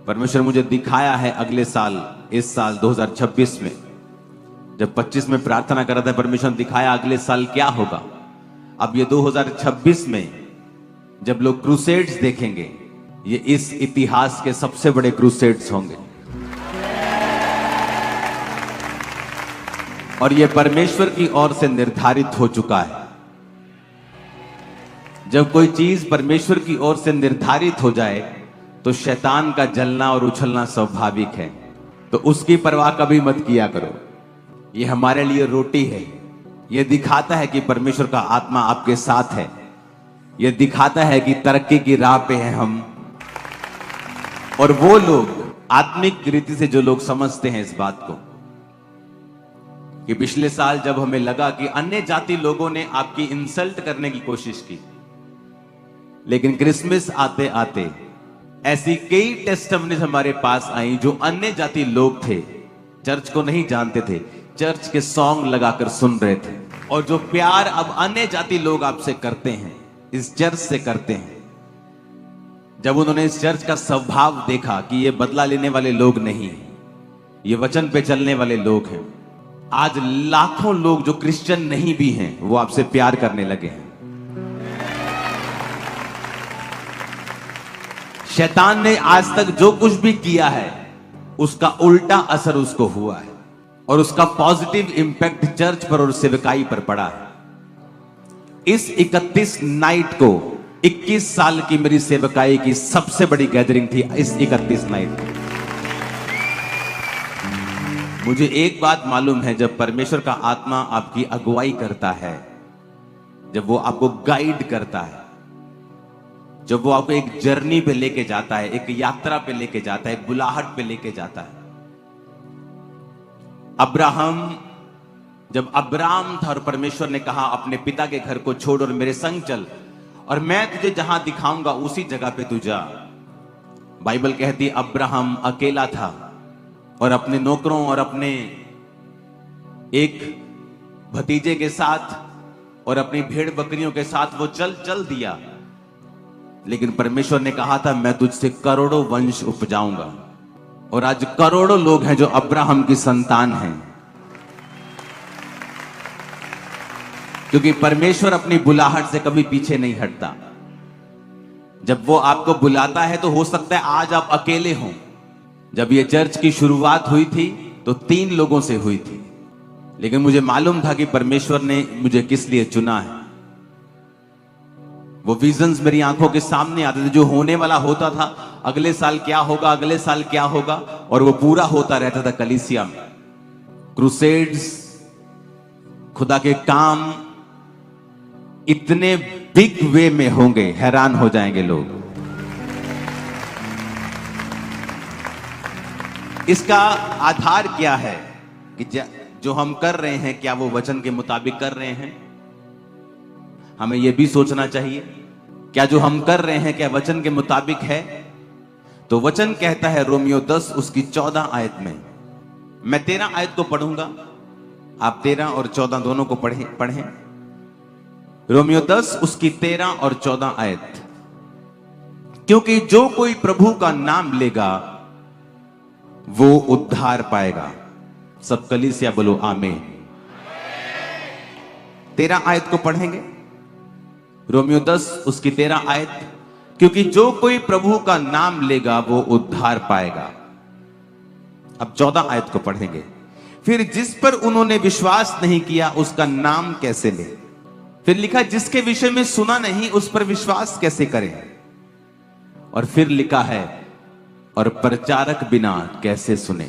परमेश्वर मुझे दिखाया है अगले साल, इस साल 2026 में, जब 25 में प्रार्थना कर रहा था, परमेश्वर ने दिखाया अगले साल क्या होगा। अब ये 2026 में जब लोग क्रूसेड्स देखेंगे, ये इस इतिहास के सबसे बड़े क्रूसेड्स होंगे। और ये परमेश्वर की ओर से निर्धारित हो चुका है। जब कोई चीज परमेश्वर की ओर से निर्धारित हो जाए तो शैतान का जलना और उछलना स्वाभाविक है। तो उसकी परवाह कभी मत किया करो। ये हमारे लिए रोटी है। ये दिखाता है कि परमेश्वर का आत्मा आपके साथ है। ये दिखाता है कि तरक्की की राह पे हैं हम। और वो लोग आत्मिक रीति से जो लोग समझते हैं इस बात को कि पिछले साल जब हमें लगा कि अन्य जाति लोगों ने आपकी इंसल्ट करने की कोशिश की, लेकिन क्रिसमस आते आते ऐसी कई टेस्टिमनीज हमारे पास आई जो अन्य जाति लोग थे, चर्च को नहीं जानते थे, चर्च के सॉन्ग लगाकर सुन रहे थे। और जो प्यार अब अन्य जाति लोग आपसे करते हैं, इस चर्च से करते हैं, जब उन्होंने इस चर्च का स्वभाव देखा कि ये बदला लेने वाले लोग नहीं, ये वचन पे चलने वाले लोग हैं, आज लाखों लोग जो क्रिश्चियन नहीं भी हैं वो आपसे प्यार करने लगे हैं। शैतान ने आज तक जो कुछ भी किया है उसका उल्टा असर उसको हुआ है और उसका पॉजिटिव इंपैक्ट चर्च पर और सेवकाई पर पड़ा है। इस 31 नाइट को 21 साल की मेरी सेवकाई की सबसे बड़ी गैदरिंग थी। इस 31 नाइट को मुझे एक बात मालूम है, जब परमेश्वर का आत्मा आपकी अगुवाई करता है, जब वो आपको गाइड करता है, जब वो आपको एक जर्नी पे लेके जाता है, एक यात्रा पे लेके जाता है, एक बुलाहट पे लेके जाता है। जब अब्राहम था और परमेश्वर ने कहा अपने पिता के घर को छोड़ और मेरे संग चल और मैं तुझे जहां दिखाऊंगा उसी जगह पे तू जा। बाइबल कहती अब्राहम अकेला था और अपने नौकरों और अपने एक भतीजे के साथ और अपनी भेड़ बकरियों के साथ वो चल दिया। लेकिन परमेश्वर ने कहा था मैं तुझसे करोड़ों वंश उपजाऊंगा। और आज करोड़ों लोग हैं जो अब्राहम की संतान हैं, क्योंकि परमेश्वर अपनी बुलाहट से कभी पीछे नहीं हटता। जब वो आपको बुलाता है तो हो सकता है आज आप अकेले हों। जब ये चर्च की शुरुआत हुई थी तो 3 लोगों से हुई थी, लेकिन मुझे मालूम था कि परमेश्वर ने मुझे किस लिए चुना है। वो विजन्स मेरी आंखों के सामने आते थे, जो होने वाला होता था, अगले साल क्या होगा, अगले साल क्या होगा, और वो पूरा होता रहता था। कलीसिया में क्रूसेड्स, खुदा के काम इतने बिग वे में होंगे, हैरान हो जाएंगे लोग। इसका आधार क्या है कि जो हम कर रहे हैं क्या वो वचन के मुताबिक कर रहे हैं? हमें यह भी सोचना चाहिए, क्या जो हम कर रहे हैं क्या वचन के मुताबिक है? तो वचन कहता है रोमियो 10 उसकी 14 आयत में, मैं 13 आयत को पढ़ूंगा, आप 13 और 14 दोनों को पढ़ें। रोमियो 10 उसकी 13 और 14 आयत, क्योंकि जो कोई प्रभु का नाम लेगा वो उद्धार पाएगा। सब कलीसिया बोलो आमीन। 13 आयत को पढ़ेंगे, रोमियो 10 उसकी 13 आयत, क्योंकि जो कोई प्रभु का नाम लेगा वो उद्धार पाएगा। अब 14 आयत को पढ़ेंगे, फिर जिस पर उन्होंने विश्वास नहीं किया उसका नाम कैसे ले? फिर लिखा जिसके विषय में सुना नहीं उस पर विश्वास कैसे करें? और फिर लिखा है और प्रचारक बिना कैसे सुने?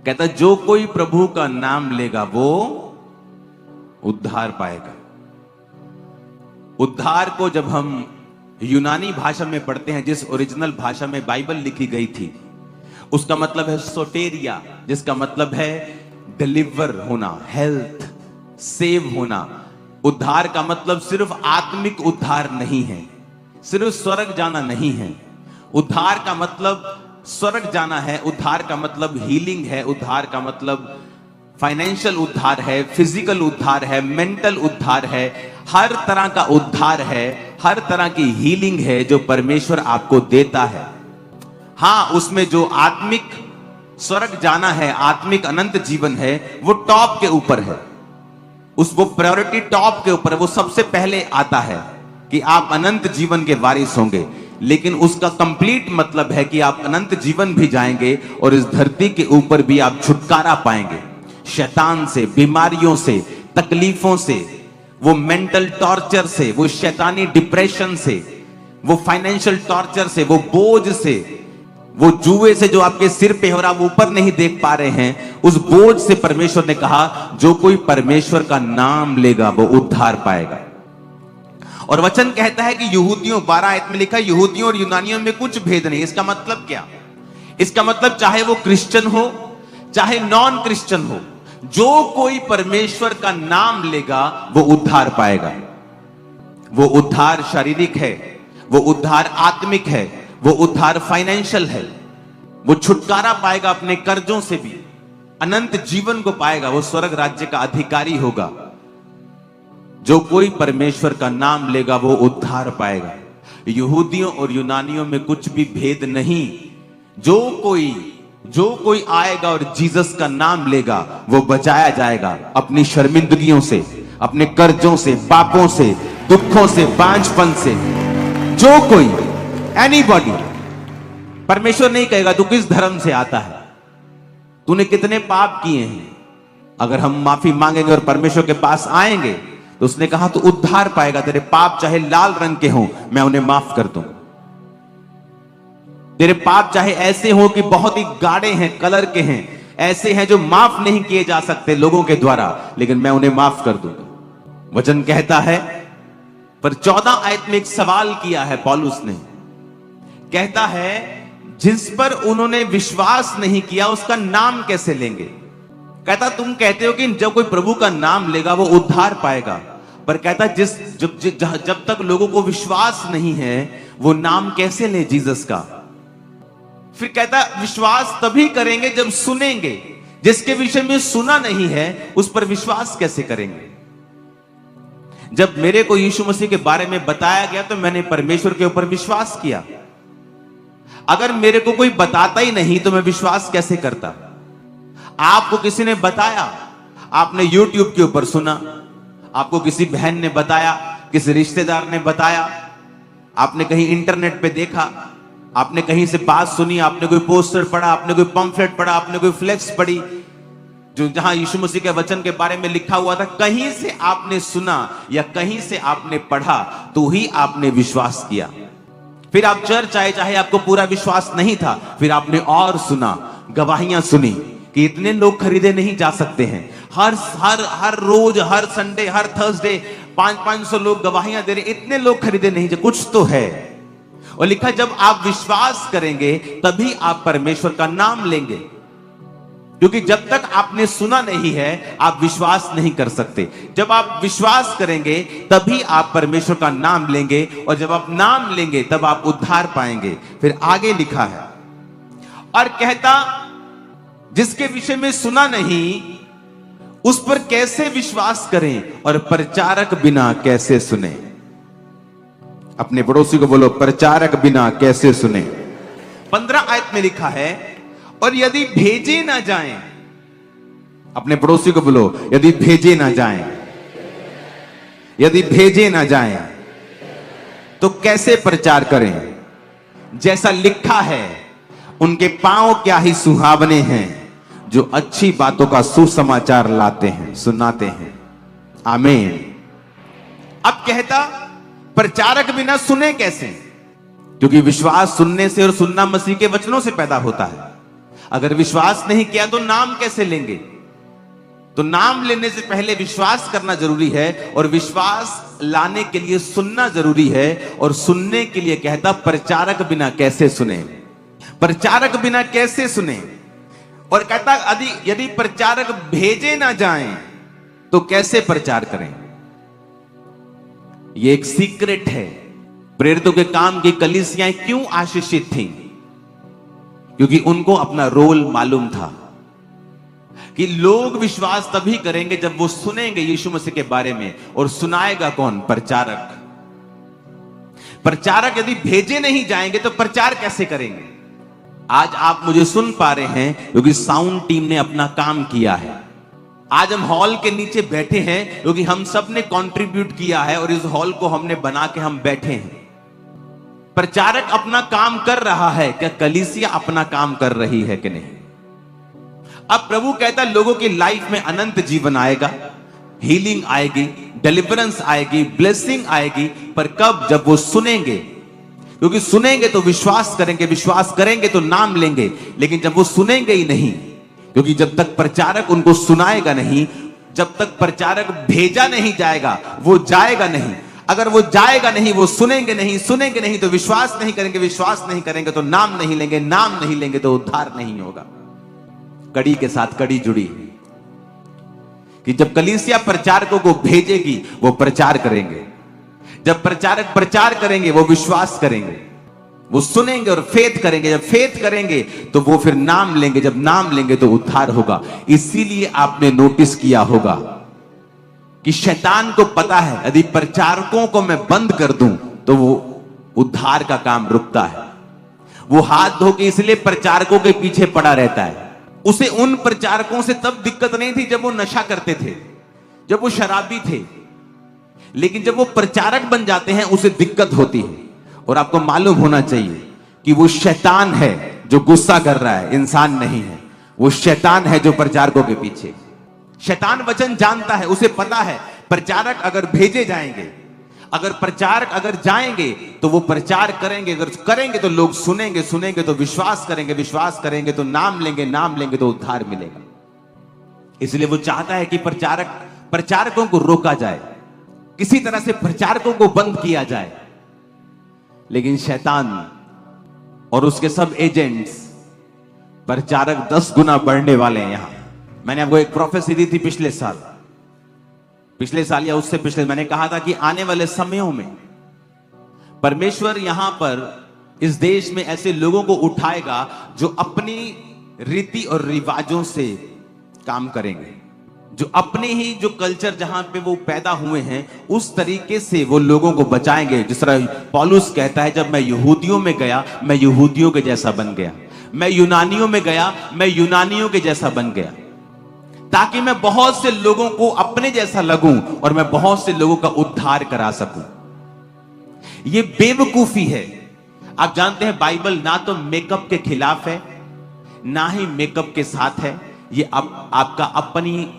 कहता जो कोई प्रभु का नाम लेगा वो उद्धार पाएगा। उद्धार को जब हम यूनानी भाषा में पढ़ते हैं, जिस ओरिजिनल भाषा में बाइबल लिखी गई थी, उसका मतलब है सोटेरिया, जिसका मतलब है डिलीवर होना, हेल्थ, सेव होना। उद्धार का मतलब सिर्फ आत्मिक उद्धार नहीं है, सिर्फ स्वर्ग जाना नहीं है। उद्धार का मतलब स्वर्ग जाना है, उद्धार का मतलब हीलिंग है, उद्धार का मतलब फाइनेंशियल उद्धार है, फिजिकल उद्धार है, मेंटल उद्धार है, हर तरह का उद्धार है, हर तरह की हीलिंग है जो परमेश्वर आपको देता है। हाँ, उसमें जो आत्मिक स्वर्ग जाना है, आत्मिक अनंत जीवन है, वो टॉप के ऊपर है, वो प्रायोरिटी टॉप के ऊपर है, वो सबसे पहले आता है कि आप अनंत जीवन के वारिस होंगे। लेकिन उसका कंप्लीट मतलब है कि आप अनंत जीवन भी जाएंगे और इस धरती के ऊपर भी आप छुटकारा पाएंगे शैतान से, बीमारियों से, तकलीफों से, वो मेंटल टॉर्चर से, वो शैतानी डिप्रेशन से, वो फाइनेंशियल टॉर्चर से, वो बोझ से, वो जुए से जो आपके सिर पे हो रहा वो ऊपर नहीं देख पा रहे हैं, उस बोझ से परमेश्वर ने कहा जो कोई परमेश्वर का नाम लेगा वो उद्धार पाएगा। और वचन कहता है कि यहूदियों, 12 आयत में लिखा, यहूदियों और यूनानियों में कुछ भेद नहीं। इसका मतलब क्या? इसका मतलब चाहे वो क्रिश्चियन हो चाहे नॉन क्रिश्चियन हो, जो कोई परमेश्वर का नाम लेगा वो उद्धार पाएगा। वो उद्धार शारीरिक है, वो उद्धार आत्मिक है, वो उद्धार फाइनेंशियल है, वो छुटकारा पाएगा अपने कर्जों से भी, अनंत जीवन को पाएगा, वो स्वर्ग राज्य का अधिकारी होगा। जो कोई परमेश्वर का नाम लेगा वो उद्धार पाएगा। यहूदियों और यूनानियों में कुछ भी भेद नहीं। जो कोई आएगा और जीसस का नाम लेगा वो बचाया जाएगा अपनी शर्मिंदगियों से, अपने कर्जों से, पापों से, दुखों से, बांझपन से। जो कोई, एनीबॉडी। परमेश्वर नहीं कहेगा तू किस धर्म से आता है, तूने कितने पाप किए हैं। अगर हम माफी मांगेंगे और परमेश्वर के पास आएंगे तो उसने कहा तू उद्धार पाएगा। तेरे पाप चाहे लाल रंग के हों, मैं उन्हें माफ कर दूं। तेरे पाप चाहे ऐसे हो कि बहुत ही गाढ़े हैं, कलर के हैं, ऐसे हैं जो माफ नहीं किए जा सकते लोगों के द्वारा, लेकिन मैं उन्हें माफ कर दूंगा। वचन कहता है, पर 14 आयत में एक सवाल किया है पौलुस ने। कहता है जिस पर उन्होंने विश्वास नहीं किया उसका नाम कैसे लेंगे। कहता तुम कहते हो कि जब कोई प्रभु का नाम लेगा वो उद्धार पाएगा, पर कहता जब तक लोगों को विश्वास नहीं है वो नाम कैसे ले जीसस का। फिर कहता विश्वास तभी करेंगे जब सुनेंगे। जिसके विषय में सुना नहीं है उस पर विश्वास कैसे करेंगे। जब मेरे को यीशु मसीह के बारे में बताया गया तो मैंने परमेश्वर के ऊपर विश्वास किया। अगर मेरे को कोई बताता ही नहीं तो मैं विश्वास कैसे करता। आपको किसी ने बताया, आपने YouTube के ऊपर सुना, आपको किसी बहन ने बताया, किसी रिश्तेदार ने बताया, आपने कहीं इंटरनेट पे देखा, आपने कहीं से बात सुनी, आपने कोई पोस्टर पढ़ा, आपने कोई पंफलेट पढ़ा, आपने कोई फ्लेक्स पढ़ी जो जहां यीशु मसीह के वचन के बारे में लिखा हुआ था, कहीं से आपने सुना या कहीं से आपने पढ़ा तो ही आपने विश्वास किया। फिर आप चर्च आए, चाहे आपको पूरा विश्वास नहीं था, फिर आपने और सुना, गवाहियां सुनी कि इतने लोग खरीदे नहीं जा सकते हैं। हर रोज, हर संडे, हर थर्सडे 500 लोग गवाहियां दे रहे, इतने लोग खरीदे नहीं जा, कुछ तो है। और लिखा जब आप विश्वास करेंगे तभी आप परमेश्वर का नाम लेंगे, क्योंकि जब तक आपने सुना नहीं है आप विश्वास नहीं कर सकते। जब आप विश्वास करेंगे तभी आप परमेश्वर का नाम लेंगे, और जब आप नाम लेंगे तब आप उद्धार पाएंगे। फिर आगे लिखा है और कहता जिसके विषय में सुना नहीं उस पर कैसे विश्वास करें और प्रचारक बिना कैसे सुने। अपने पड़ोसी को बोलो प्रचारक बिना कैसे सुने। 15 आयत में लिखा है और यदि भेजे ना जाएं, अपने पड़ोसी को बोलो यदि भेजे ना जाएं, यदि भेजे ना जाएं तो कैसे प्रचार करें। जैसा लिखा है उनके पांव क्या ही सुहावने हैं जो अच्छी बातों का सुसमाचार लाते हैं, सुनाते हैं। आमीन। अब कहता प्रचारक बिना सुने कैसे, क्योंकि विश्वास सुनने से और सुनना मसीह के वचनों से पैदा होता है। अगर विश्वास नहीं किया तो नाम कैसे लेंगे। तो नाम लेने से पहले विश्वास करना जरूरी है, और विश्वास लाने के लिए सुनना जरूरी है, और सुनने के लिए कहता प्रचारक बिना कैसे सुने। प्रचारक बिना कैसे सुने। और कहता यदि प्रचारक भेजे ना जाएं तो कैसे प्रचार करें। यह एक सीक्रेट है। प्रेरितों के काम की कलीसियां क्यों आशीषित थीं? क्योंकि उनको अपना रोल मालूम था कि लोग विश्वास तभी करेंगे जब वो सुनेंगे यीशु मसीह के बारे में। और सुनाएगा कौन? प्रचारक। प्रचारक यदि भेजे नहीं जाएंगे तो प्रचार कैसे करेंगे। आज आप मुझे सुन पा रहे हैं क्योंकि साउंड टीम ने अपना काम किया है। आज हम हॉल के नीचे बैठे हैं क्योंकि हम सब ने कंट्रीब्यूट किया है और इस हॉल को हमने बना के हम बैठे हैं। प्रचारक अपना काम कर रहा है, क्या कलीसिया अपना काम कर रही है कि नहीं? अब प्रभु कहता है लोगों की लाइफ में अनंत जीवन आएगा, हीलिंग आएगी, डिलीवरेंस आएगी, ब्लेसिंग आएगी, पर कब? जब वो सुनेंगे। क्योंकि सुनेंगे तो विश्वास करेंगे, विश्वास करेंगे तो नाम लेंगे। लेकिन जब वो सुनेंगे ही नहीं, क्योंकि जब तक प्रचारक उनको सुनाएगा नहीं, जब तक प्रचारक भेजा नहीं जाएगा, वो जाएगा नहीं। अगर वो जाएगा नहीं, वो सुनेंगे नहीं, सुनेंगे नहीं तो विश्वास नहीं करेंगे, विश्वास नहीं करेंगे तो नाम नहीं लेंगे, नाम नहीं लेंगे तो उद्धार नहीं होगा। कड़ी के साथ कड़ी जुड़ी कि जब कलीसिया प्रचारकों को भेजेगी वो प्रचार करेंगे, जब प्रचारक प्रचार करेंगे वो विश्वास करेंगे, वो सुनेंगे और फेथ करेंगे, जब फेथ करेंगे तो वो फिर नाम लेंगे, जब नाम लेंगे तो उद्धार होगा। इसीलिए आपने नोटिस किया होगा कि शैतान को पता है यदि प्रचारकों को मैं बंद कर दूं तो वो उद्धार का काम रुकता है। वो हाथ धो के इसलिए प्रचारकों के पीछे पड़ा रहता है। उसे उन प्रचारकों से तब दिक्कत नहीं थी जब वो नशा करते थे, जब वो शराबी थे, लेकिन जब वो प्रचारक बन जाते हैं उसे दिक्कत होती है। और आपको मालूम होना चाहिए कि वो शैतान है जो गुस्सा कर रहा है, इंसान नहीं है। वो शैतान है जो प्रचारकों के पीछे। शैतान वचन जानता है, उसे पता है प्रचारक अगर भेजे जाएंगे, अगर प्रचारक अगर जाएंगे तो वो प्रचार करेंगे, अगर करेंगे तो लोग सुनेंगे, सुनेंगे तो विश्वास करेंगे, विश्वास करेंगे तो नाम लेंगे, नाम लेंगे तो उद्धार मिलेगा। इसलिए वो चाहता है कि प्रचारकों को रोका जाए, किसी तरह से प्रचारकों को बंद किया जाए। लेकिन शैतान और उसके सब एजेंट्स, प्रचारक 10 गुना बढ़ने वाले हैं। यहां मैंने आपको एक प्रोफेसी दी थी पिछले साल या उससे पिछले, मैंने कहा था कि आने वाले समयों में परमेश्वर यहां पर इस देश में ऐसे लोगों को उठाएगा जो अपनी रीति और रिवाजों से काम करेंगे, जो अपने ही जो कल्चर जहां पे वो पैदा हुए हैं उस तरीके से वो लोगों को बचाएंगे। जिस तरह पौलुस कहता है, जब मैं यहूदियों में गया मैं यहूदियों के जैसा बन गया, मैं यूनानियों में गया मैं यूनानियों के जैसा बन गया, ताकि मैं बहुत से लोगों को अपने जैसा लगूं और मैं बहुत से लोगों का उद्धार करा सकूं। यह बेवकूफी है। आप जानते हैं बाइबल ना तो मेकअप के खिलाफ है ना ही मेकअप के साथ है। यह आपका अपनी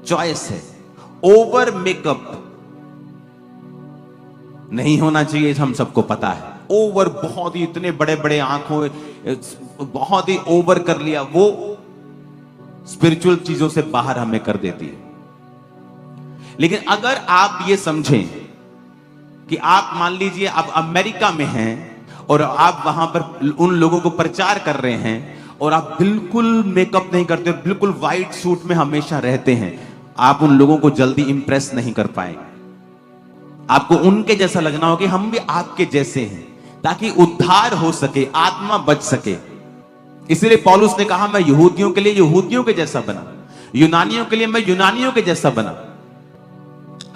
चॉइस है। ओवर मेकअप नहीं होना चाहिए, हम सबको पता है। ओवर बहुत ही इतने बड़े बड़े आंखों बहुत ही ओवर कर लिया, वो स्पिरिचुअल चीजों से बाहर हमें कर देती है। लेकिन अगर आप ये समझें कि आप मान लीजिए आप अमेरिका में हैं और आप वहां पर उन लोगों को प्रचार कर रहे हैं और आप बिल्कुल मेकअप नहीं करते, बिल्कुल व्हाइट सूट में हमेशा रहते हैं, आप उन लोगों को जल्दी इंप्रेस नहीं कर पाएंगे। आपको उनके जैसा लगना होगा कि हम भी आपके जैसे हैं, ताकि उद्धार हो सके, आत्मा बच सके। इसलिए पौलुस ने कहा मैं यहूदियों के लिए यहूदियों के जैसा बना, यूनानियों के लिए मैं यूनानियों के जैसा बना।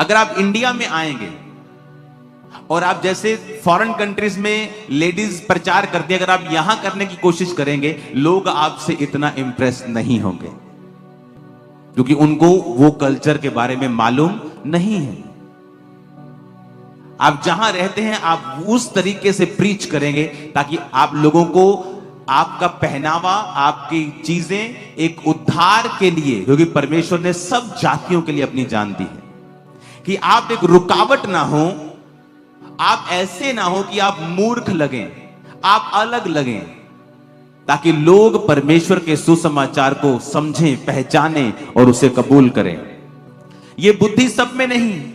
अगर आप इंडिया में आएंगे और आप जैसे फॉरेन कंट्रीज में लेडीज प्रचार करती है, अगर आप यहां करने की कोशिश करेंगे, लोग आपसे इतना इंप्रेस नहीं होंगे, क्योंकि उनको वो कल्चर के बारे में मालूम नहीं है। आप जहां रहते हैं आप उस तरीके से प्रीच करेंगे ताकि आप लोगों को आपका पहनावा, आपकी चीजें एक उद्धार के लिए, क्योंकि परमेश्वर ने सब जातियों के लिए अपनी जान दी है, कि आप एक रुकावट ना हो, आप ऐसे ना हो कि आप मूर्ख लगें, आप अलग लगें, ताकि लोग परमेश्वर के सुसमाचार को समझें, पहचानें और उसे कबूल करें। यह बुद्धि सब में नहीं।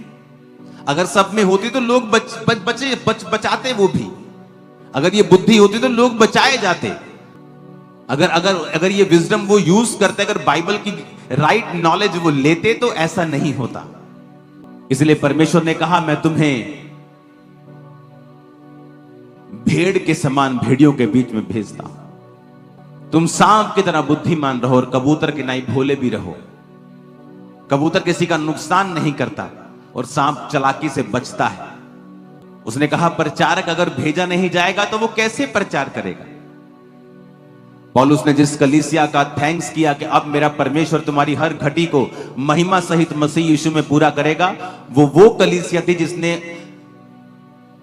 अगर सब में होती तो लोग बचाते, वो भी अगर ये बुद्धि होती तो लोग बचाए जाते। अगर ये विजडम वो यूज करते, अगर बाइबल की राइट नॉलेज वो लेते तो ऐसा नहीं होता। इसलिए परमेश्वर ने कहा मैं तुम्हें भेड़ के समान भेड़ियों के बीच में भेजता हूं। तुम सांप की तरह बुद्धिमान रहो और कबूतर के नाई भोले भी रहो। कबूतर किसी का नुकसान नहीं करता और सांप चालाकी से बचता है। उसने कहा प्रचारक अगर भेजा नहीं जाएगा तो वो कैसे प्रचार करेगा? पौलुस ने जिस कलीसिया का थैंक्स किया कि अब मेरा परमेश्वर तुम्हारी हर घटी को महिमा सहित मसीह यीशु में पूरा करेगा, वो कलीसिया थी जिसने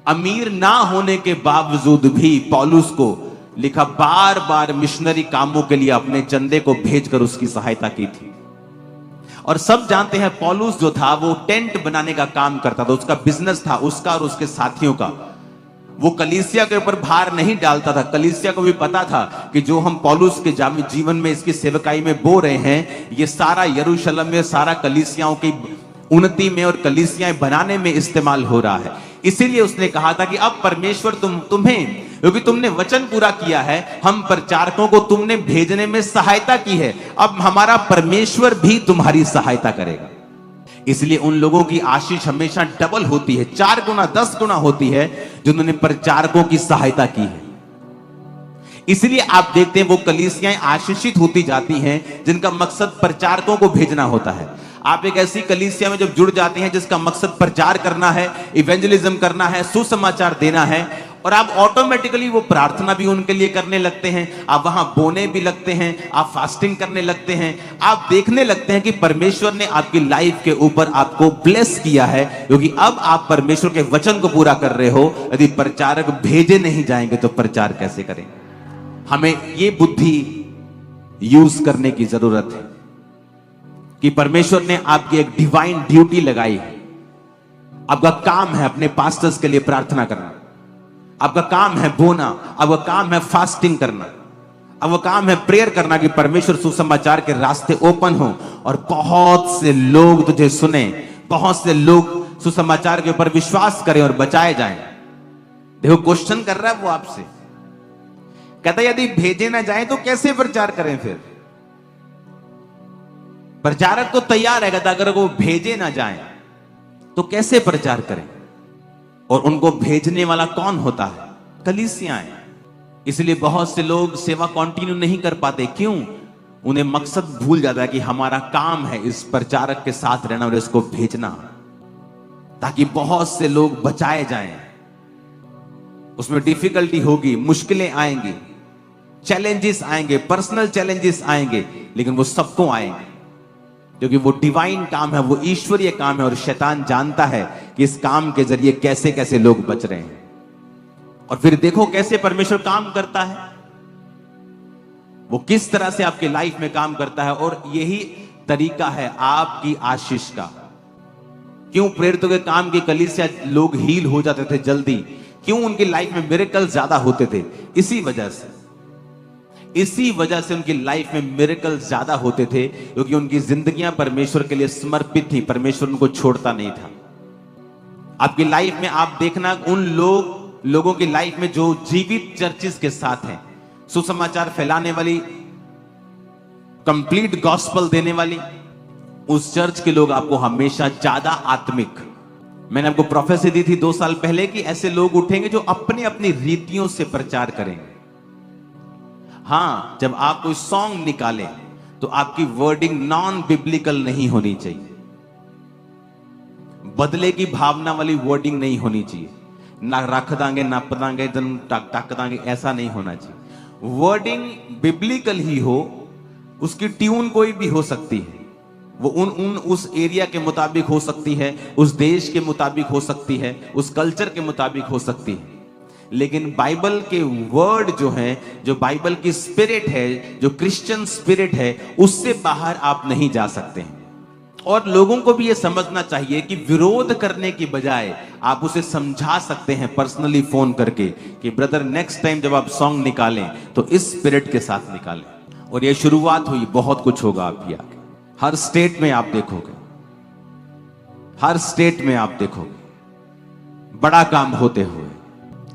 अमीर ना होने के बावजूद भी पौलुस को लिखा बार बार मिशनरी कामों के लिए अपने चंदे को भेजकर उसकी सहायता की थी। और सब जानते हैं पौलुस जो था वो टेंट बनाने का काम करता था, उसका बिजनेस था, उसका और उसके साथियों का। वो कलीसिया के ऊपर भार नहीं डालता था। कलीसिया को भी पता था कि जो हम पौलुस के जीवन में इसकी सेवकाई में बो रहे हैं, ये सारा यरूशलेम में सारा कलीसियाओं की उन्नति में और कलीसियाएं बनाने में इस्तेमाल हो रहा है। इसीलिए उसने कहा था कि अब परमेश्वर तुम्हें, क्योंकि तुमने वचन पूरा किया है, हम प्रचारकों को तुमने भेजने में सहायता की है, अब हमारा परमेश्वर भी तुम्हारी सहायता करेगा। इसलिए उन लोगों की आशीष हमेशा डबल होती है, 4 गुना 10 गुना होती है जिन्होंने प्रचारकों की सहायता की है। इसलिए आप देखते हैं वो कलीसियाएं आशीषित होती जाती हैं जिनका मकसद प्रचारकों को भेजना होता है। आप एक ऐसी कलीसिया में जब जुड़ जाते हैं जिसका मकसद प्रचार करना है, इवेंजलिज्म करना है, सुसमाचार देना है, और आप ऑटोमेटिकली वो प्रार्थना भी उनके लिए करने लगते हैं, आप वहां बोने भी लगते हैं, आप फास्टिंग करने लगते हैं, आप देखने लगते हैं कि परमेश्वर ने आपकी लाइफ के ऊपर आपको ब्लेस किया है, क्योंकि अब आप परमेश्वर के वचन को पूरा कर रहे हो। यदि प्रचारक भेजे नहीं जाएंगे तो प्रचार कैसे करें? हमें ये बुद्धि यूज करने की जरूरत है कि परमेश्वर ने आपकी एक डिवाइन ड्यूटी लगाई है। आपका काम है अपने पास्टर्स के लिए प्रार्थना करना, आपका काम है बोना, आपका काम है फास्टिंग करना, आपका काम है प्रेयर करना कि परमेश्वर सुसमाचार के रास्ते ओपन हो और बहुत से लोग तुझे सुने, बहुत से लोग सुसमाचार के ऊपर विश्वास करें और बचाए जाएं। देखो क्वेश्चन कर रहा है वो आपसे, कहता है यदि भेजे ना जाए तो कैसे प्रचार करें? फिर प्रचारक तो तैयार है, कहता अगर वो भेजे ना जाए तो कैसे प्रचार करें? और उनको भेजने वाला कौन होता है? कलीसियाएं। इसलिए बहुत से लोग सेवा कंटिन्यू नहीं कर पाते। क्यों? उन्हें मकसद भूल जाता है कि हमारा काम है इस प्रचारक के साथ रहना और इसको भेजना, ताकि बहुत से लोग बचाए जाएं। उसमें डिफिकल्टी होगी, मुश्किलें आएंगी, चैलेंजेस आएंगे, पर्सनल चैलेंजेस आएंगे, लेकिन वो सबको आएंगे क्योंकि वो डिवाइन काम है, वो ईश्वरीय काम है और शैतान जानता है कि इस काम के जरिए कैसे कैसे लोग बच रहे हैं। और फिर देखो कैसे परमेश्वर काम करता है, वो किस तरह से आपके लाइफ में काम करता है। और यही तरीका है आपकी आशीष का। क्यों प्रेरितों के काम की कलीसिया लोग हील हो जाते थे जल्दी? क्यों उनकी लाइफ में मिरेकल ज्यादा होते थे? इसी वजह से उनकी लाइफ में मिरेकल ज्यादा होते थे, क्योंकि उनकी जिंदगियां परमेश्वर के लिए समर्पित थी, परमेश्वर उनको छोड़ता नहीं था। आपकी लाइफ में आप देखना उन लोगों की लाइफ में जो जीवित चर्चेस के साथ हैं, सुसमाचार फैलाने वाली, कंप्लीट गॉस्पल देने वाली, उस चर्च के लोग आपको हमेशा ज्यादा आत्मिक। मैंने आपको प्रोफेसी दी थी 2 साल पहले कि ऐसे लोग उठेंगे जो अपनी अपनी रीतियों से प्रचार करेंगे। हां, जब आप कोई सॉन्ग निकालें तो आपकी वर्डिंग नॉन बिब्लिकल नहीं होनी चाहिए, बदले की भावना वाली वर्डिंग नहीं होनी चाहिए। ना रख दांगे, ना पदांगे, टक दांगे, ऐसा नहीं होना चाहिए। वर्डिंग बिब्लिकल ही हो, उसकी ट्यून कोई भी हो सकती है, वो उस एरिया के मुताबिक हो सकती है, उस देश के मुताबिक हो सकती है, उस कल्चर के मुताबिक हो सकती है, लेकिन बाइबल के वर्ड जो है, जो बाइबल की स्पिरिट है, जो क्रिश्चियन स्पिरिट है, उससे बाहर आप नहीं जा सकते हैं। और लोगों को भी यह समझना चाहिए कि विरोध करने की बजाय आप उसे समझा सकते हैं पर्सनली फोन करके कि ब्रदर नेक्स्ट टाइम जब आप सॉन्ग निकालें तो इस स्पिरिट के साथ निकालें। और ये शुरुआत हुई, बहुत कुछ होगा आप आगे। हर स्टेट में आप देखोगे, हर स्टेट में आप देखोगे बड़ा काम होते हुए।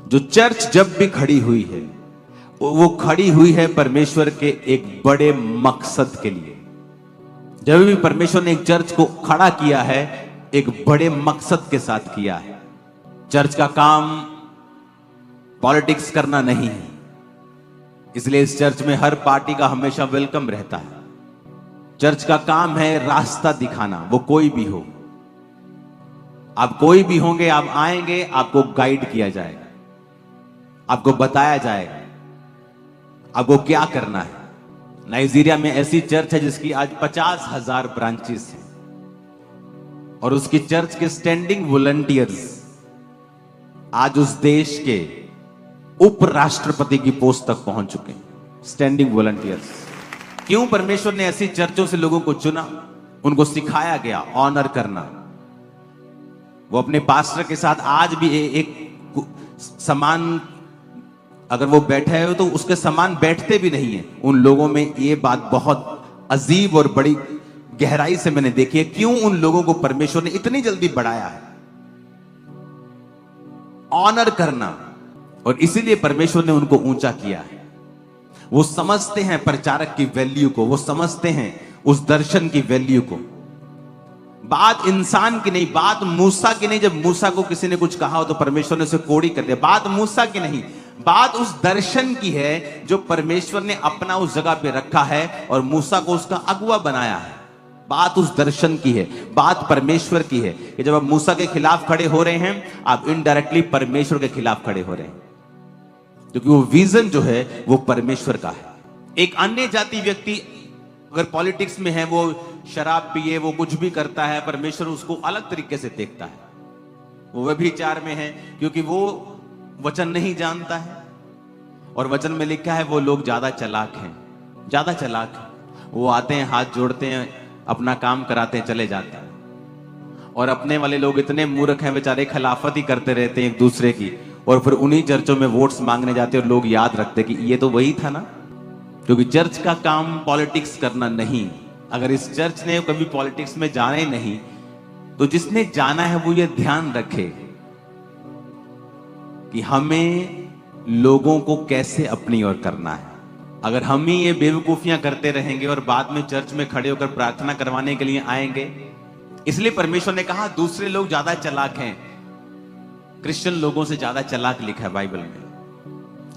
जो चर्च जब भी खड़ी हुई है, वो खड़ी हुई है परमेश्वर के एक बड़े मकसद के लिए। जब भी परमेश्वर ने एक चर्च को खड़ा किया है, एक बड़े मकसद के साथ किया है। चर्च का काम पॉलिटिक्स करना नहीं है, इसलिए इस चर्च में हर पार्टी का हमेशा वेलकम रहता है। चर्च का काम है रास्ता दिखाना, वो कोई भी हो, आप कोई भी होंगे, आप आएंगे, आपको गाइड किया जाएगा, आपको बताया जाएगा, अब वो क्या करना है? नाइजीरिया में ऐसी चर्च है जिसकी आज 50,000 ब्रांचेस हैं और उसकी चर्च के स्टैंडिंग वॉलंटियर्स आज उस देश के उपराष्ट्रपति की पोस्ट तक पहुंच चुके हैं। Standing volunteers. क्यों परमेश्वर ने ऐसी चर्चों से लोगों को चुना? उनको सिखाया गया ऑनर करना। वो अपने पास्टर के साथ आज भी एक समान, अगर वो बैठे हो तो उसके समान बैठते भी नहीं है। उन लोगों में ये बात बहुत अजीब और बड़ी गहराई से मैंने देखी है। क्यों उन लोगों को परमेश्वर ने इतनी जल्दी बढ़ाया है? ऑनर करना। और इसीलिए परमेश्वर ने उनको ऊंचा किया है। वो समझते हैं प्रचारक की वैल्यू को, वो समझते हैं उस दर्शन की वैल्यू को। बात इंसान की नहीं, बात मूसा की नहीं। जब मूसा को किसी ने कुछ कहा हो तो परमेश्वर ने उसे कोड़ी कर दिया। बात मूसा की नहीं, बात उस दर्शन की है जो परमेश्वर ने अपना उस जगह पे रखा है और मूसा को उसका अगुवा बनाया है। बात उस दर्शन की है, बात परमेश्वर की है कि जब आप मूसा के खिलाफ खड़े हो रहे हैं, आप इनडायरेक्टली परमेश्वर के खिलाफ खड़े हो रहे हैं, क्योंकि वो विजन जो है वो परमेश्वर का है। एक अन्य जाति व्यक्ति अगर पॉलिटिक्स में है, वो शराब पिए, वो कुछ भी करता है, परमेश्वर उसको अलग तरीके से देखता है। वो व्यभिचार में है क्योंकि वो वचन नहीं जानता है। और वचन में लिखा है वो लोग ज्यादा चालाक हैं, ज्यादा चालाक हैं। वो आते हैं, हाथ जोड़ते हैं, अपना काम कराते हैं, चले जाते हैं। और अपने वाले लोग इतने मूर्ख हैं बेचारे, खिलाफत ही करते रहते हैं एक दूसरे की। और फिर उन्हीं चर्चों में वोट्स मांगने जाते हैं और लोग याद रखते कि ये तो वही था ना। क्योंकि चर्च का काम पॉलिटिक्स करना नहीं। अगर इस चर्च ने कभी पॉलिटिक्स में जाना ही नहीं, तो जिसने जाना है वो ये ध्यान रखे कि हमें लोगों को कैसे अपनी ओर करना है। अगर हम ही ये बेवकूफियां करते रहेंगे और बाद में चर्च में खड़े होकर प्रार्थना करवाने के लिए आएंगे, इसलिए परमेश्वर ने कहा दूसरे लोग ज्यादा चालाक हैं। क्रिश्चियन लोगों से ज्यादा चालाक लिखा है बाइबल में।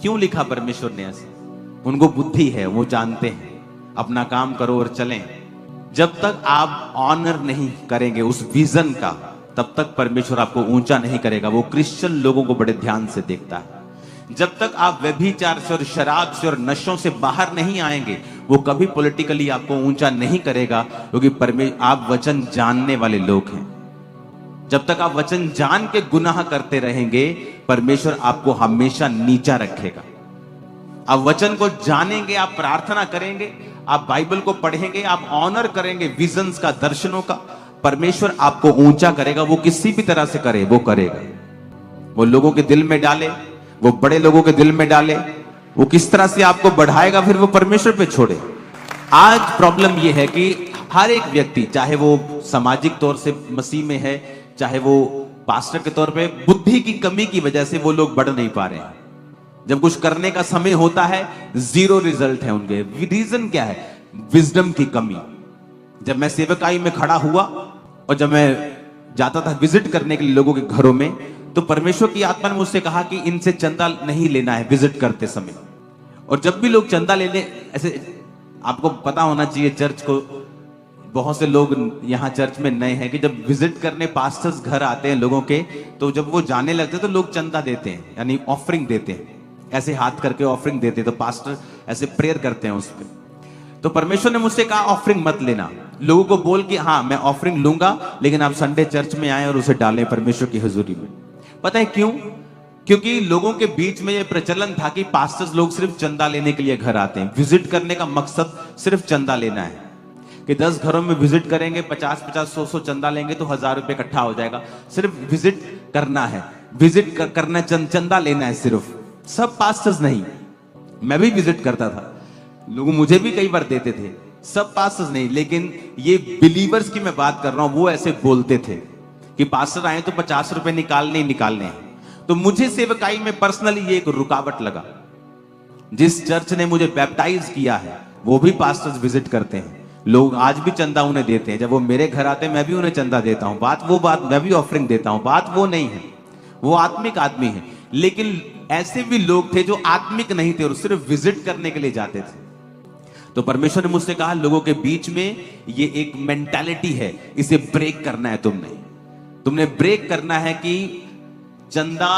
क्यों लिखा परमेश्वर ने ऐसे? उनको बुद्धि है, वो जानते हैं अपना काम करो और चलें। जब तक आप ऑनर नहीं करेंगे उस विजन का, तब तक परमेश्वर आपको ऊंचा नहीं करेगा। वो क्रिश्चियन लोगों को बड़े ध्यान से देखता है। जब तक आप व्यभिचार से और शराब से और नशों से बाहर नहीं आएंगे, वो कभी पॉलिटिकली आपको ऊंचा नहीं करेगा, क्योंकि आप वचन जानने वाले लोग हैं। जब तक आप वचन जान के गुनाह करते रहेंगे, परमेश्वर आपको हमेशा नीचा रखेगा। आप वचन को जानेंगे, आप प्रार्थना करेंगे, आप बाइबल को पढ़ेंगे, आप ऑनर करेंगे विजन्स का, दर्शनों का, परमेश्वर आपको ऊंचा करेगा। वो किसी भी तरह से करे, वो करेगा। वो लोगों के दिल में डाले, वो बड़े लोगों के दिल में डाले, वो किस तरह से आपको बढ़ाएगा फिर वो परमेश्वर पे छोड़े। आज प्रॉब्लम ये है कि हर एक व्यक्ति, चाहे वो सामाजिक तौर से मसीह में है, चाहे वो पास्टर के तौर पे, बुद्धि की कमी की वजह से वो लोग बढ़ नहीं पा रहे हैं। जब कुछ करने का समय होता है, जीरो रिजल्ट है उनके। रीजन क्या है? विजडम की कमी। जब मैं सेवकाई में खड़ा हुआ और जब मैं जाता था विजिट करने के लिए लोगों के घरों में, तो परमेश्वर की आत्मा ने मुझसे कहा कि इनसे चंदा नहीं लेना है विजिट करते समय। और जब भी लोग चंदा लेने, ऐसे आपको पता होना चाहिए चर्च को, बहुत से लोग यहाँ चर्च में नए हैं कि जब विजिट करने पास्टर्स घर आते हैं लोगों के, तो जब वो जाने लगते हैं तो लोग चंदा देते हैं, यानी ऑफरिंग देते हैं, ऐसे हाथ करके ऑफरिंग देते हैं। तो पास्टर ऐसे प्रेयर करते हैं उस पर। तो परमेश्वर ने मुझसे कहा ऑफरिंग मत लेना। लोगों को बोल कि हाँ मैं ऑफरिंग लूंगा, लेकिन आप संडे चर्च में आए और उसे डालें परमेश्वर की हुजूरी में। पता है क्यों? क्योंकि लोगों के बीच में यह प्रचलन था कि पास्टर्स लोग सिर्फ चंदा लेने के लिए घर आते हैं। विजिट करने का मकसद सिर्फ चंदा लेना है कि 10 घरों में विजिट करेंगे, 50-50, 100-100 चंदा लेंगे तो 1000 रुपए इकट्ठा हो जाएगा। सिर्फ विजिट करना है, विजिट करना, चंदा लेना है सिर्फ। सब पास्टर्स नहीं, मैं भी विजिट करता था, लोग मुझे भी कई बार देते थे। सब पास्टर्स नहीं, लेकिन ये बिलीवर्स की मैं बात कर रहा हूं, वो ऐसे बोलते थे कि पास्टर आए तो 50 रुपए निकालने ही निकालने हैं। तो मुझे सेवकाई में पर्सनली ये एक रुकावट लगा। जिस चर्च ने मुझे बैप्टाइज किया है वो भी पास्टर्स विजिट करते हैं, लोग आज भी चंदा उन्हें देते हैं। जब वो मेरे घर आते हैं मैं भी उन्हें चंदा देता हूं। बात मैं भी ऑफरिंग देता हूं। बात वो नहीं है, वो आत्मिक आदमी है। लेकिन ऐसे भी लोग थे जो आत्मिक नहीं थे और सिर्फ विजिट करने के लिए जाते थे। तो परमेश्वर ने मुझसे कहा लोगों के बीच में ये एक मेंटालिटी है, इसे ब्रेक करना है। तुमने ब्रेक करना है कि चंदा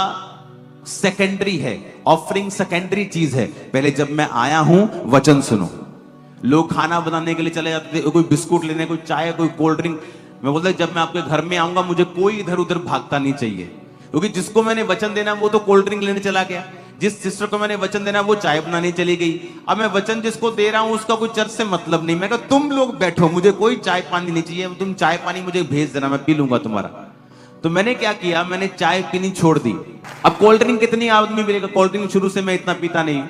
सेकेंडरी है, ऑफरिंग सेकेंडरी चीज है। पहले जब मैं आया हूं वचन सुनो। लोग खाना बनाने के लिए चले जाते थे, कोई बिस्कुट लेने, कोई चाय, कोई कोल्ड ड्रिंक। मैं बोलता जब मैं आपके घर में आऊंगा मुझे कोई इधर उधर भागता नहीं चाहिए, क्योंकि जिसको मैंने वचन देना वो तो कोल्ड ड्रिंक लेने चला गया, जिस सिस्टर को मैंने वचन देना वो चाय बनाने चली गई। अब मैं वचन जिसको दे रहा हूं उसका कोई चर्च से मतलब नहीं। मैं कहा तुम लोग बैठो, मुझे कोई चाय पानी नहीं चाहिए, तुम चाय पानी मुझे भेज देना, मैं पी लूंगा तुम्हारा। तो मैंने क्या किया, मैंने चाय पीनी छोड़ दी। अब कोल्ड ड्रिंक कितनी आदमी पिएगा, कोल्ड ड्रिंक शुरू से मैं इतना पीता नहीं,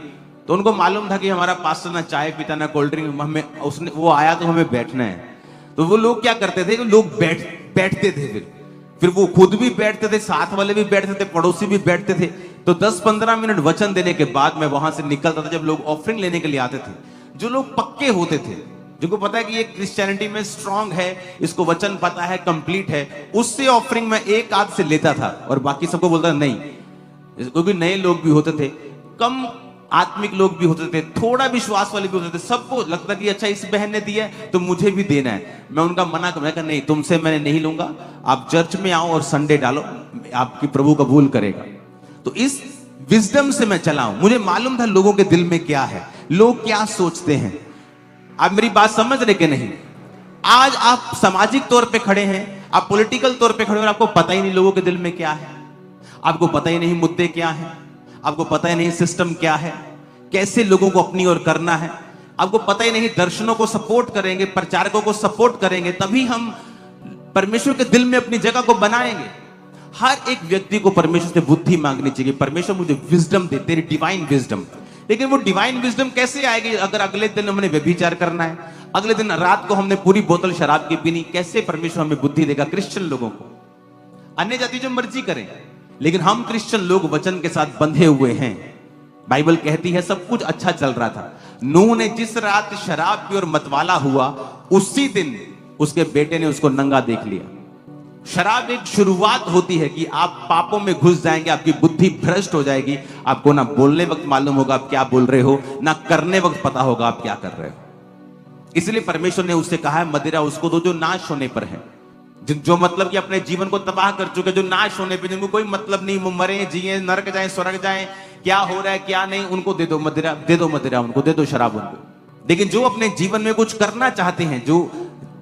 तो उनको मालूम था कि हमारा पास्टर ना चाय पीता ना कोल्ड ड्रिंक, हमें उसने वो आया तो हमें बैठना है। तो वो लोग क्या करते थे, लोग बैठते थे, फिर वो खुद भी बैठते थे, साथ वाले भी बैठते थे, पड़ोसी भी बैठते थे। तो 10-15 मिनट वचन देने के बाद मैं वहां से निकलता था। जब लोग ऑफरिंग लेने के लिए आते थे, जो लोग पक्के होते थे, जिनको पता है कि ये क्रिश्चियनिटी में स्ट्रांग है, इसको वचन पता है, कंप्लीट है, उससे ऑफरिंग में एक आध से लेता था और बाकी सबको बोलता नहीं। क्योंकि नए लोग भी होते थे, कम आत्मिक लोग भी होते थे, थोड़ा विश्वास वाले भी होते थे, सबको लगता कि अच्छा इस बहन ने दिया है तो मुझे भी देना है। मैं उनका मना कर नहीं, तुमसे मैंने नहीं लूंगा, आप चर्च में आओ और संडे डालो, आपकी प्रभु कबूल करेगा। तो इस विजडम से मैं चला हूं। मुझे मालूम था लोगों के दिल में क्या है, लोग क्या सोचते हैं। आप मेरी बात समझ रहे कि नहीं? आज आप सामाजिक तौर पे खड़े हैं, आप पॉलिटिकल तौर पे खड़े हैं और आपको पता ही नहीं लोगों के दिल में क्या है, आपको पता ही नहीं मुद्दे क्या हैं, आपको पता ही नहीं सिस्टम क्या है, कैसे लोगों को अपनी ओर करना है, आपको पता ही नहीं। दर्शनों को सपोर्ट करेंगे, प्रचारकों को सपोर्ट करेंगे, तभी हम परमेश्वर के दिल में अपनी जगह को बनाएंगे। हर एक व्यक्ति को परमेश्वर से बुद्धि मांगनी चाहिए, परमेश्वर मुझे विजडम दे, तेरी डिवाइन विजडम। लेकिन वो डिवाइन विजडम कैसे आएगी अगर अगले दिन हमने व्यभिचार करना है, अगले दिन रात को हमने पूरी बोतल शराब की पीनी, कैसे परमेश्वर हमें बुद्धि देगा? क्रिश्चियन लोगों को, अन्य जाति जो मर्जी करें, लेकिन हम क्रिश्चियन लोग वचन के साथ बंधे हुए हैं। बाइबल कहती है सब कुछ अच्छा चल रहा था। नूह ने जिस रात शराब पी और मतवाला हुआ, उसी दिन उसके बेटे ने उसको नंगा देख लिया। शराब एक शुरुआत होती है कि आप पापों में घुस जाएंगे, आपकी बुद्धि भ्रष्ट हो जाएगी, आपको ना बोलने वक्त मालूम होगा आप क्या बोल रहे हो, ना करने वक्त पता होगा आप क्या कर रहे हो। इसलिए परमेश्वर ने उससे कहा है मदिरा उसको दो जो नाश होने पर है, जो मतलब कि अपने जीवन को तबाह कर चुके, जो नाश होने पे, जिनको कोई मतलब नहीं, वो मरे जिए, नरक जाए स्वर्ग जाए, क्या हो रहा है क्या नहीं, उनको दे दो मदिरा, दे दो मदिरा, उनको दे दो शराब उनको। लेकिन जो अपने जीवन में कुछ करना चाहते हैं, जो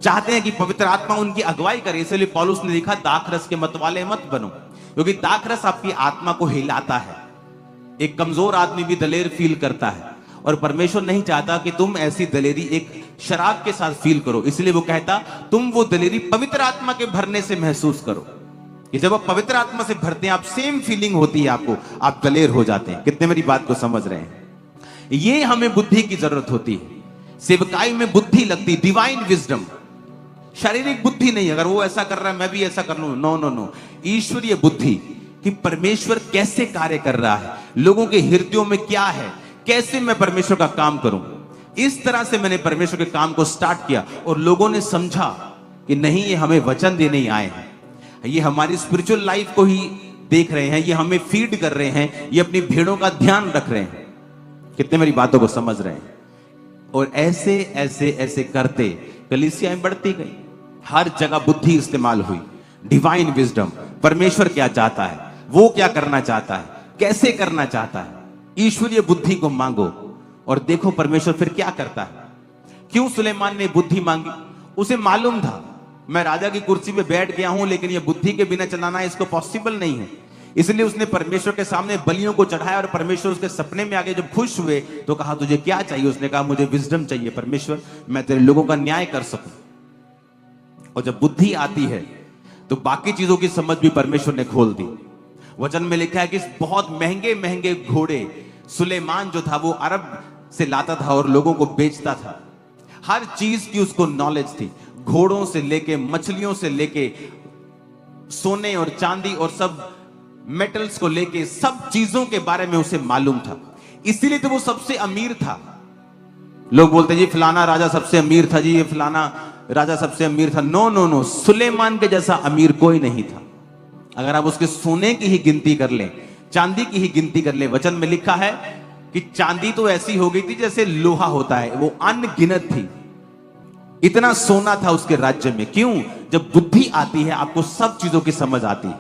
चाहते हैं कि पवित्र आत्मा उनकी अगुवाई करे, इसलिए पौलुस ने लिखा दाखरस के मतवाले मत बनो, क्योंकि दाखरस आपकी आत्मा को हिलाता है। एक कमजोर आदमी भी दलेर फील करता है, और परमेश्वर नहीं चाहता कि तुम ऐसी दलेरी एक शराब के साथ फील करो। इसलिए वो कहता तुम वो दलेरी पवित्र आत्मा के भरने से महसूस करो, कि जब आप पवित्र आत्मा से भरते हैं, आप सेम फीलिंग होती है आपको, आप दलेर हो जाते हैं। कितने मेरी बात को समझ रहे हैं? ये हमें बुद्धि की जरूरत होती है, सेवकाई में बुद्धि लगती, डिवाइन विजडम, शारीरिक बुद्धि नहीं। अगर वो ऐसा कर रहा है मैं भी ऐसा कर लूं, नो नो नो, ईश्वरीय बुद्धि कि परमेश्वर कैसे कार्य कर रहा है, लोगों के हृदयों में क्या है, कैसे मैं परमेश्वर का काम करूं। इस तरह से मैंने परमेश्वर के काम को स्टार्ट किया, और लोगों ने समझा कि नहीं ये हमें वचन देने ही आए हैं, ये हमारी स्पिरिचुअल लाइफ को ही देख रहे हैं, ये हमें फीड कर रहे हैं, ये अपनी भेड़ों का ध्यान रख रहे हैं। कितने मेरी बातों को समझ रहे हैं? और ऐसे ऐसे ऐसे करते कलीसियाएं बढ़ती गई, हर जगह बुद्धि इस्तेमाल हुई, डिवाइन विजडम। परमेश्वर क्या चाहता है, वो क्या करना चाहता है, कैसे करना चाहता है, ईश्वरीय बुद्धि को मांगो और देखो परमेश्वर फिर क्या करता है। क्यों सुलेमान ने बुद्धि मांगी? उसे मालूम था मैं राजा की कुर्सी पे बैठ गया हूं, लेकिन ये बुद्धि के बिना चलाना इसको पॉसिबल नहीं है। इसलिए उसने परमेश्वर के सामने बलियों को चढ़ाया, और परमेश्वर उसके सपने में आके जब खुश हुए तो कहा तुझे क्या चाहिए? उसने कहा मुझे विजडम चाहिए परमेश्वर, मैं तेरे लोगों का न्याय कर सकूं। और जब बुद्धि आती है तो बाकी चीजों की समझ भी परमेश्वर ने खोल दी। वचन में लिखा है कि बहुत महंगे महंगे घोड़े सुलेमान जो था वो अरब से लाता था और लोगों को बेचता था। हर चीज की उसको नॉलेज थी, घोड़ों से लेके, मछलियों से लेके, सोने और चांदी और सब मेटल्स को लेके, सब चीजों के बारे में उसे मालूम था। इसीलिए तो वो सबसे अमीर था। लोग बोलते जी फलाना राजा सबसे अमीर था, जी ये फलाना राजा सबसे अमीर था। नो नो नो, सुलेमान के जैसा अमीर कोई नहीं था। अगर आप उसके सोने की ही गिनती कर लें, चांदी की ही गिनती कर लें, वचन में लिखा है कि चांदी तो ऐसी हो गई थी जैसे लोहा होता है, वो अनगिनत थी। इतना सोना था उसके राज्य में। क्यों? जब बुद्धि आती है आपको सब चीजों की समझ आती है।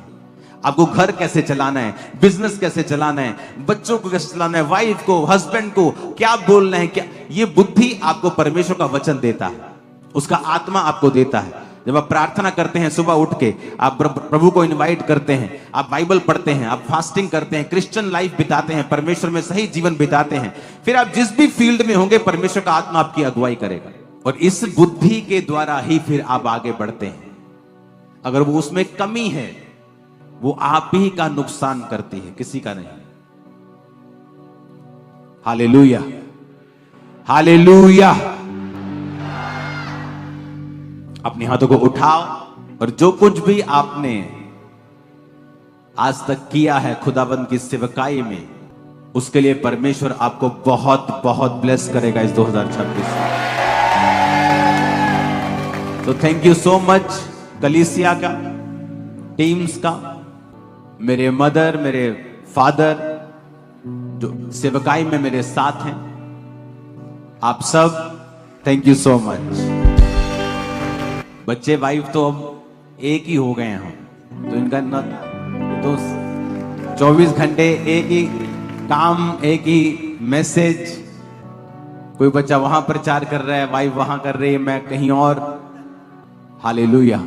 आपको घर कैसे चलाना है, बिजनेस कैसे चलाना है, बच्चों को कैसे चलाना है, वाइफ को, हस्बैंड को क्या बोलना है, क्या, ये बुद्धि आपको परमेश्वर का वचन देता है, उसका आत्मा आपको देता है। जब आप प्रार्थना करते हैं सुबह उठ के, आप प्रभु को इनवाइट करते हैं, आप बाइबल पढ़ते हैं, आप फास्टिंग करते हैं, क्रिश्चियन लाइफ बिताते हैं, परमेश्वर में सही जीवन बिताते हैं, फिर आप जिस भी फील्ड में होंगे परमेश्वर का आत्मा आपकी अगुवाई करेगा। और इस बुद्धि के द्वारा ही फिर आप आगे बढ़ते हैं। अगर वो उसमें कमी है, वो आप ही का नुकसान करती है, किसी का नहीं। Hallelujah, hallelujah. अपने हाथों को उठाओ और जो कुछ भी आपने आज तक किया है खुदाबंद की सेवकाई में, उसके लिए परमेश्वर आपको बहुत बहुत ब्लेस करेगा इस 2026 में। तो थैंक यू सो मच कलीसिया का, टीम्स का, मेरे मदर, मेरे फादर जो सेवकाई में मेरे साथ हैं, आप सब थैंक यू सो मच। बच्चे वाइफ तो अब एक ही हो गए हैं हम, तो इनका न तो 24 घंटे एक ही काम, एक ही मैसेज। कोई बच्चा वहां प्रचार कर रहा है, वाइफ वहां कर रही है, मैं कहीं और। हालेलुया।